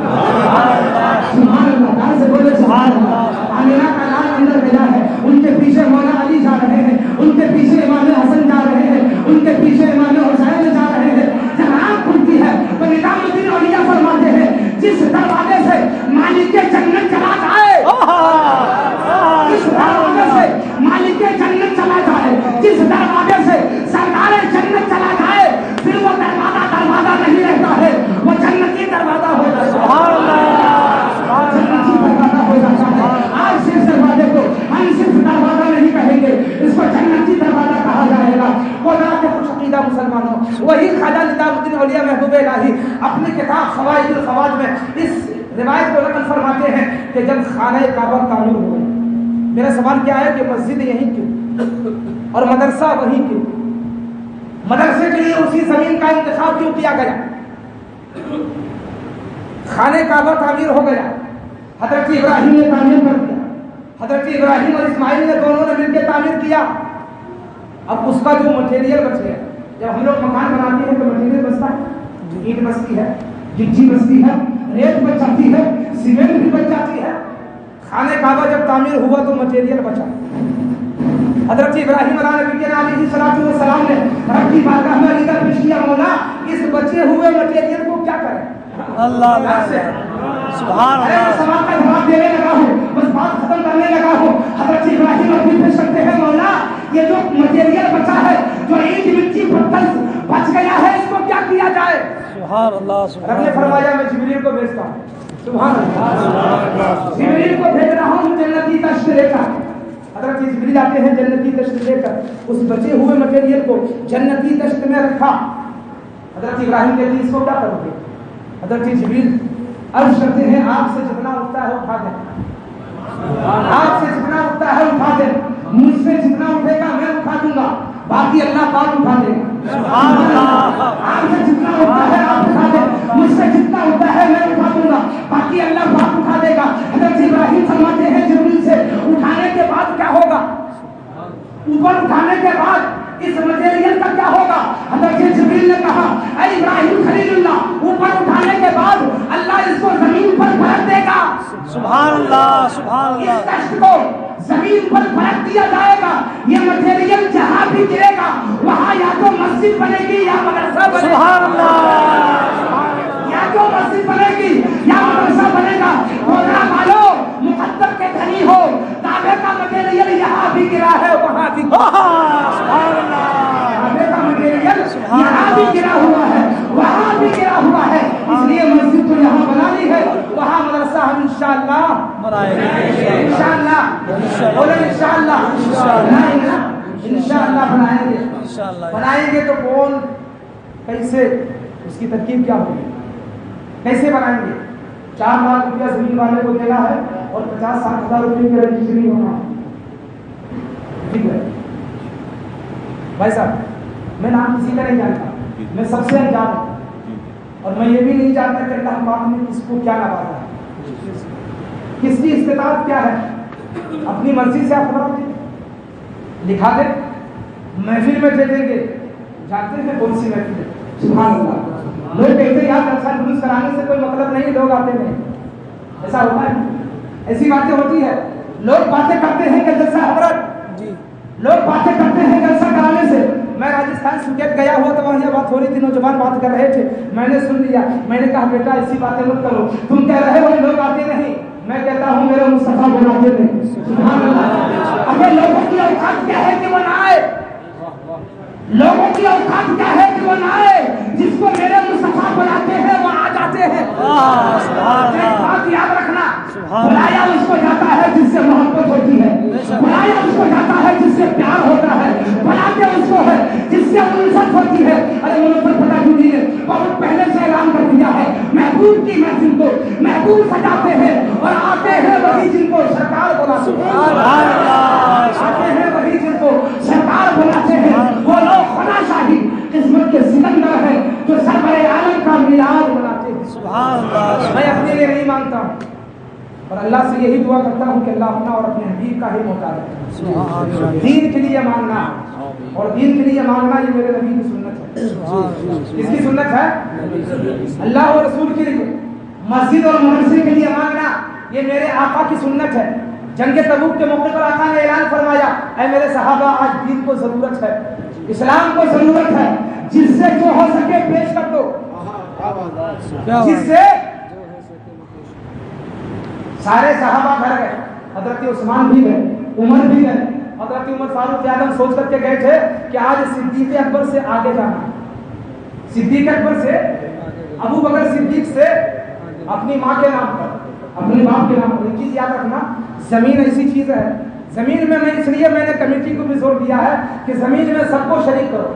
سبحان اللہ, دار سے بولے سبحان اللہ. آمینہ کا لال اندر گیا ہے, ان کے پیچھے مولا علی جا رہے ہیں, ان کے پیچھے امام حسن جا رہے ہیں, ان کے پیچھے امام حسین جا رہے ہیں. جب آنکھ کھلتی ہے تو نظام الدین اولیاء فرماتے ہیں جس دروازے سے مالک جنت چلا جائے, اس دروازے سے مالک جنت چلا جائے, جس دروازے سے سرکار جنت چلا جائے, پھر وہ دروازہ نہیں رہتا ہے, وہ جنتی دروازہ ہو جاتا ہے. سبحان اللہ, جنتی دروازہ ہو جاتا ہے. آج سے اس دروازے کو ہم صرف دروازہ نہیں کہیں گے, اس کو جنتی دروازہ کہا جائے گا. خدا کے خوش عقیدہ مسلمانوں, وہی خواجہ نظام الدین اولیاء محبوب الہی اپنی کتاب فوائد الخواج میں اس روایت کو نقل فرماتے ہیں کہ جب خانہ کعبہ تعمیر ہو گئی, میرا سوال کیا ہے کہ مسجد یہیں کیوں اور مدرسہ وہیں کیوں؟ مدرسے کے لیے اسی زمین کا انتخاب کیوں کیا گیا؟ خانہ کعبہ تعمیر ہو گیا, حضرت ابراہیم نے تعمیر کر دیا, حضرت ابراہیم اور اسماعیل نے دونوں نے مل کے تعمیر کیا. اب اس کا جو مٹیریل بچ گیا, جب ہم لوگ مکان بناتے ہیں تو مٹیریل بچتا ہے, اینٹ بچتی ہے, گٹی بچتی ہے, ریت بچ جاتی ہے, سیمنٹ بھی بچ جاتی ہے. خانہ کعبہ جب تعمیر ہوا تو مٹیریل بچا. حضرت ابراہیم علیہ السلام نے رب کی بارگاہ میں عقیدہ پیش کیا, مولا اس بچے ہوئے مٹیریل کو کیا کریں؟ اللہ سبحان اللہ, سوال کا جواب دینے لگا ہوں, بس بات ختم کرنے لگا ہوں. حضرت ابراہیم اپنی پیش کرتے ہیں, مولا یہ جو مٹیریل بچا ہے, جو اینٹ مٹی پتھر بچ گیا ہے, اس کو کیا کیا جائے؟ سبحان اللہ, رب نے فرمایا میں جبریل کو بھیجتا ہوں. سبحان اللہ, جبریل کو بھیج رہا ہوں جنتی تشت لے کر. حضرت جبریل آتے ہیں جنتی تشت لے کر, اس بچے ہوئے مٹیریل کو جنتی تشت میں رکھا. حضرت ابراہیم کہتے ہیں اس کو کیا کرو گے؟ حضرت جبریل عرض کرتے ہیں آپ سے جتنا اٹھتا ہے اٹھا دیں, آپ سے جتنا اٹھتا ہے اٹھا دیں, مجھ سے جتنا اٹھے گا میں اٹھا دوں گا, باقی اللہ پاک اٹھا دے گا. سبحان اللہ, آپ سے جتنا اٹھتا ہے آپ اٹھا دیں, مجھ سے جتنا اٹھتا ہے میں اٹھا دوں گا, باقی اللہ پاک اٹھا دے گا. حضرت ابراہیم فرماتے ہیں جبریل سے اٹھانے کے بعد کیا ہوگا؟ اوپر اٹھانے کے بعد اس مٹیریل کا کیا ہوگا؟ حضرت جبریل نے کہا اے ابراہیم خلیل اللہ, اوپر اٹھانے کے بعد اللہ اس کو زمین پر پلٹ دے گا. سبحان اللہ, سبحان اللہ, اس کشت کو زمین پر پلٹ دیا جائے گا. یہ مٹیریل جہاں بھی گرے گا وہاں یا تو مسجد بنے گی یا مدرسہ بنے گا. سبحان اللہ, یا تو مسجد بنے گی یا مدرسہ بنے گا. خدا مالو مقدر کے دھنی ہو, کعبے کا مٹیریل یہاں بھی گرا ہے وہاں بھی, سبحان اللہ, کعبے کا مٹیریل یہاں بھی گرا ہوا ہے وہاں بھی گرا ہوا ہے. اس لیے مسجد تو یہاں بنا لی ہے, وہاں مدرسہ ہم انشاءاللہ بنائیں گے, انشاءاللہ بولے انشاءاللہ بنائیں گے, انشاءاللہ بنائیں گے. انشاءاللہ بنائیں گے تو کون, کیسے, اس کی ترکیب کیا ہوگی, کیسے بنائیں گے؟ 4 لاکھ روپیہ زمین والے کو دینا ہے اور 50-60 ہزار روپئے کی رجسٹری ہونا ہے. ٹھیک ہے بھائی صاحب, میں نام کسی کا نہیں جانتا, میں سب سے انجان ہوں, اور میں یہ بھی نہیں جانتا کہ اللہ پاک نے کس کو کیا نوازا ہے, کس کی استطاعت کیا ہے. اپنی مرضی سے آپ فتوا دیں، لکھا دیں، محفل میں دے دیں گے، جانتے ہیں کون سی محفل ہے؟ سبحان اللہ، لوگ کہتے ہیں یار جلسہ جلوس کرانے سے کوئی مطلب نہیں، لوگ آتے نہیں، ایسا ہوتا ہے؟ ایسی باتیں ہوتی ہے، لوگ باتیں کرتے ہیں کہ جلسہ حضرت، لوگ باتیں کرتے ہیں جلسہ کرانے سے۔ میں راجستھان سکیت گیا ہوا تو وہاں یہ بات ہو رہی تھی، نوجوان بات کر رہے تھے، میں نے سن لیا، میں نے کہا بیٹا ایسی باتیں مت کرو، تم کہہ رہے ہو لوگ آتے نہیں، میں کہتا ہوں میرے مصطفیٰ بلاتے نہیں۔ سبحان اللہ، اگر لوگوں کی اوقات کیا ہے کہ وہ نہ آئے، لوگوں کی اوقات کیا ہے کہ وہ نہ آئے، جس کو میرے مصطفیٰ بلاتے ہیں وہ آ جاتے ہیں۔ ایک بات یاد رکھنا، بلایا اس کو جاتا ہے جس سے محبت ہوتی ہے، بلایا اس کو جاتا ہے جس سے پیار ہوتا ہے، بلاتے اس کو ہے جس سے الفت ہوتی ہے۔ ارے وہ پر پتہ کیوں نہیں ہے؟ بہت پہلے سے اعلان کر دیا ہے، محبوب کی محفل کو محبوب سجاتے ہیں اور آتے ہیں وہی جن کو سرکار بلاتے ہیں، آتے ہیں وہی جن کو سرکار بلاتے ہیں۔ وہ لوگ خدا شاہی قسمت کے سکندر ہیں جو سرور عالم کا میلاد مناتے ہیں۔ سبحان اللہ، میں اپنے لیے نہیں مانگتا ہوں، اور اللہ سے یہی دعا کرتا ہوں کہ اللہ اپنا اور اپنے حبیب کا ہی محتاج ہے۔ دین کے لیے مانگنا اور دین کے لیے مانگنا یہ میرے نبی کی سنت ہے۔ کس کی سنت ہے؟ اللہ اور رسول کے لیے۔ مسجد اور مدرسے کے لیے مانگنا یہ میرے آقا کی سنت ہے۔ جنگ تبوک کے موقع پر آقا نے اعلان فرمایا، اے میرے صحابہ آج دین کو ضرورت ہے، اسلام کو ضرورت ہے، جس سے جو ہو سکے پیش کر دو، جس سے سارے صحابہ گھر گئے، حضرت عثمان بھی گئے، عمر بھی گئے، حضرت عمر فاروق اعظم سوچ کر کے گئے تھے کہ آج صدیق اکبر سے آگے جانا ہے، صدیق اکبر سے، ابو بکر صدیق سے اپنی ماں کے نام پر، اپنے باپ کے نام پر۔ ایک چیز یاد رکھنا، زمین ایسی چیز ہے، زمین میں اس لیے میں نے کمیٹی کو بھی زور دیا ہے کہ زمین میں سب کو شریک کرو،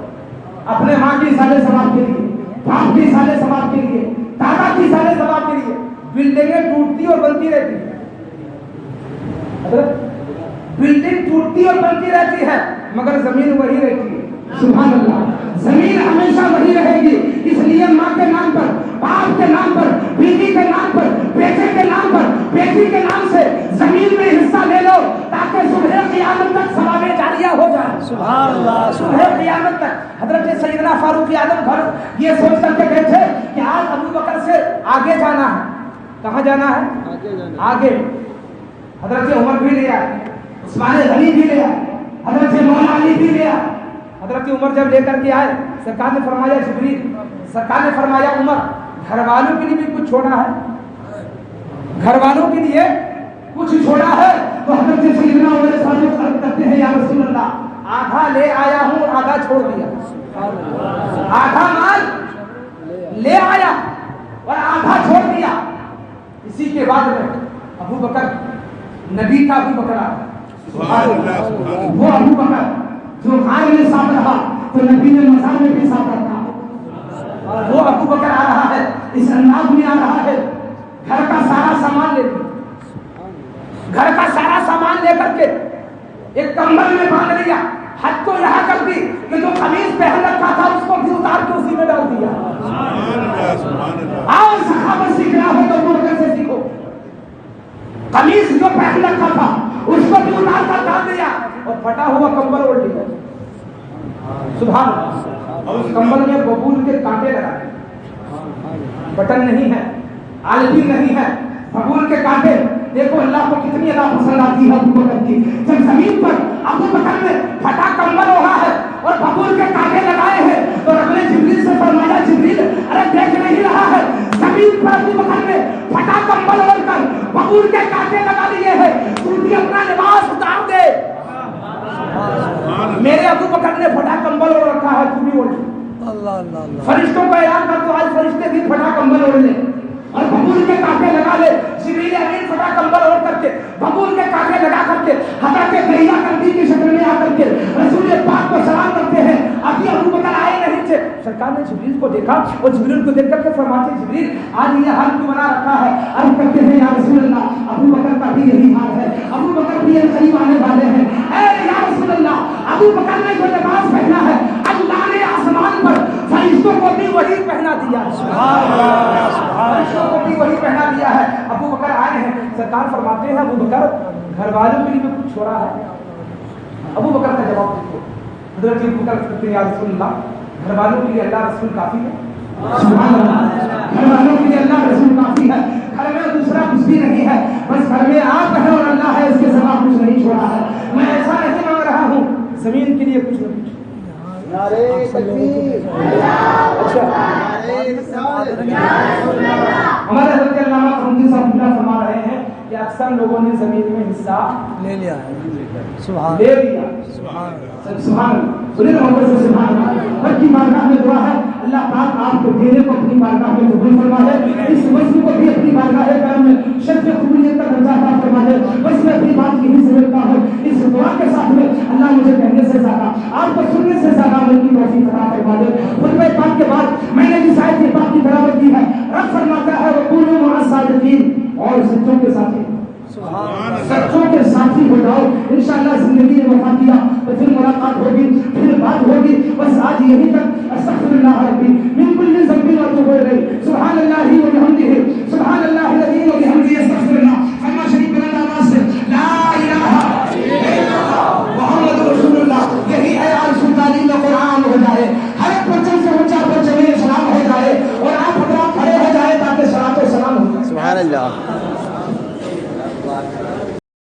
اپنے ماں کی سالے ثواب کے لیے، باپ کی سالے ثواب کے لیے، دادا کی سالے ثواب کے لیے۔ بلڈنگیں ٹوٹتی اور بنتی رہتی ہیں، بلڈنگ ٹوٹتی اور بنتی رہتی ہے مگر زمین وہی رہتی ہے۔ سبحان اللہ، زمین ہمیشہ وہی رہے گی۔ اس لیے ماں کے نام پر، باپ کے نام پر، بیوی کے نام پر، بیٹے کے نام پر، بیٹی کے نام سے زمین میں حصہ لے لو تاکہ صبح قیامت تک ثواب جاریہ ہو جائے۔ سبحان اللہ، صبح قیامت تک۔ حضرت سیدنا فاروق اعظم گھر یہ سوچ کر کے گئے تھے کہ آج ابو بکر سے آگے جانا ہے۔ کہاں جانا ہے؟ آگے۔ حضرت عمر بھی لیا، عثمان غنی بھی لیا، حضرت مولا علی بھی لیا۔ حضرت عمر جب لے کر کے آئے، سرکار نے فرمایا جبریل، سرکار نے فرمایا عمر گھر والوں کے لیے بھی کچھ چھوڑا ہے، گھر والوں کے لیے کچھ چھوڑا ہے؟ تو حضرت سیدنا عمر صادق عرض کرتے ہیں یا رسول اللہ آدھا لے آیا ہوں اور آدھا چھوڑ دیا، آدھا مال لے آیا اور آدھا چھوڑ دیا۔ اسی کے بعد میں ابو بکر، نبی کا ابو بکر آیا، وہ ابو بکر جو غار میں ساتھ رہا تو نبی نے مزار میں بھی ساتھ رکھا، وہ ابو بکر آ رہا ہے، اس انداز میں آ رہا ہے، گھر کا سارا سامان لے لیا، گھر کا سارا سامان لے کر کے ایک کمبل میں باندھ لیا، حد تو یہاں کر دی کہ جو قمیص پہن رکھا تھا اس کو بھی اتار کے اسی میں ڈال دیا۔ آؤ صحابہ سیکھنا ہو تو ابو بکر سے سیکھو، قمیص جو پہن رکھا تھا اس کو بھی اتار کر ڈال دیا اور پھٹا ہوا کمبل اوڑھ لیا۔ سبحان اللہ۔ اور اس کمبل میں ببول کے کانٹے لگائے، بٹن نہیں ہے، آلبی نہیں ہے، ببول کے کانٹے۔ دیکھو اللہ کو کتنی ادا پسند آتی ہے ابو بکر کی، جب زمین پر ابو بکر نے پھٹا کمبل اوڑھا ہے اور ببول کے کانٹے لگائے ہیں تو رب نے جبریل سے فرمایا جبریل ارے دیکھ نہیں رہا ہے زمین پر ابو بکر نے پھٹا کمبل اوڑھ کر ببول کے کانٹے لگا لیے ہیں، تو بھی اپنا لباس اتار دے۔ میرے ابو بکر نے پھٹا کمبل اوڑھ رکھا ہے، تو بھی اوڑھ لے۔ فرشتوں کو اعلان کر دو آج فرشتے بھی پھٹا کمبل اوڑھ لے اور ببول کے کانٹے لگا لے۔ جبریل امین پھٹا کمبل اوڑھ کر کے ببول کے کانٹے لگا کر کے حضرت بحیرہ کندی کی شکل میں آ کر کے رسول پاک کو سلام کرتے ہیں۔ ابھی ابو بکر آئے نہیں تھے، سرکار نے جبریل کو دیکھا اور جبریل کو دیکھ کر کے فرماتے جبریل آج یہ حال کیوں بنا رکھا ہے؟ عرض کرتے ہیں یا رسول اللہ ابو بکر کا بھی یہی حال ہے، ابو بکر بھی یہ قریب آنے والے ہیں۔ اے یا رسول اللہ ابو بکر نے جو لباس پہنا ہے اللہ نے آسمان پر فرشتوں کو بھی وہی پہنا دیا ہے، فرشتوں کو بھی وہی پہنا دیا ہے۔ ابو بکر آئے ہیں، سرکار فرماتے ہیں ابو بکر گھر والوں کے لیے کچھ چھوڑا ہے؟ ابو بکر کا جواب دیکھو، حضرت ابو بکر کہتے ہیں یا رسول اللہ، گھر والوں کے لیے اللہ رسول کافی ہے۔ سبحان اللہ، گھر والوں کے لیے اللہ رسول کافی ہے، گھر میں دوسرا کچھ بھی نہیں ہے، بس گھر میں آپ ہے اور اللہ ہے، اس کے سوا کچھ نہیں چھوڑا ہے۔ میں ایسا نہیں مانگ رہا ہوں زمین کے لیے کچھ نہ کچھ۔ نعرے تکبیر، اچھا نعرے رسالت، ہمارے حضرت علامہ فرمودی صاحب اللہ فرما رہے ہیں کہ اکثر لوگوں نے زمین میں حصہ لے لیا ہے سبحان لے لیا۔ سبحان سبحان اللہ، سنیں محمد سے سبحان اللہ۔ رب کی بارگاہ میں دعا ہے اللہ پاک آپ کو دینے کو اپنی بارگاہ میں قبول فرما دے، اس وصف کو بھی اپنی بارگاہ کرم میں شرف قبولیت کا درجہ عطا فرما دے۔ بس میں اپنی بات یہی سمجھتا ہوں، اس دعا کے ساتھ میں اللہ مجھے کہنے سے زیادہ، آپ کو سننے سے زیادہ عمل کی توفیق عطا فرما دے۔ خطبہ پاک کے بعد میں نے جس آیت کی پاک کی تلاوت کی ہے، رب فرماتا ہے وَقُولُوا مَعَ الصَّادِقِينَ، اور سچوں کے ساتھی، سچوں کے ساتھی ہو جاؤ، انشاءاللہ زندگی میں وفا کیا تو پھر ملاقات ہوگی، پھر بات ہوگی، بس آج یہی تک۔ استغفر اللہ ربی من کل ذنب واتوب الیہ، سبحان اللہ وبحمدہ، سبحان اللہ العظیم وبحمدہ، استغفر اللہ۔ کلمہ شریف بلند آواز سے لا الہ الا اللہ محمد رسول اللہ، یہی ہے آج تعلیم قرآن ہو جائے، ہر ایک پرچم سے اونچا پرچم اسلام ہو جائے، اور آپ حضرات کھڑے ہو جائے تاکہ صلاۃ و سلام ہو جائے۔ سبحان اللہ۔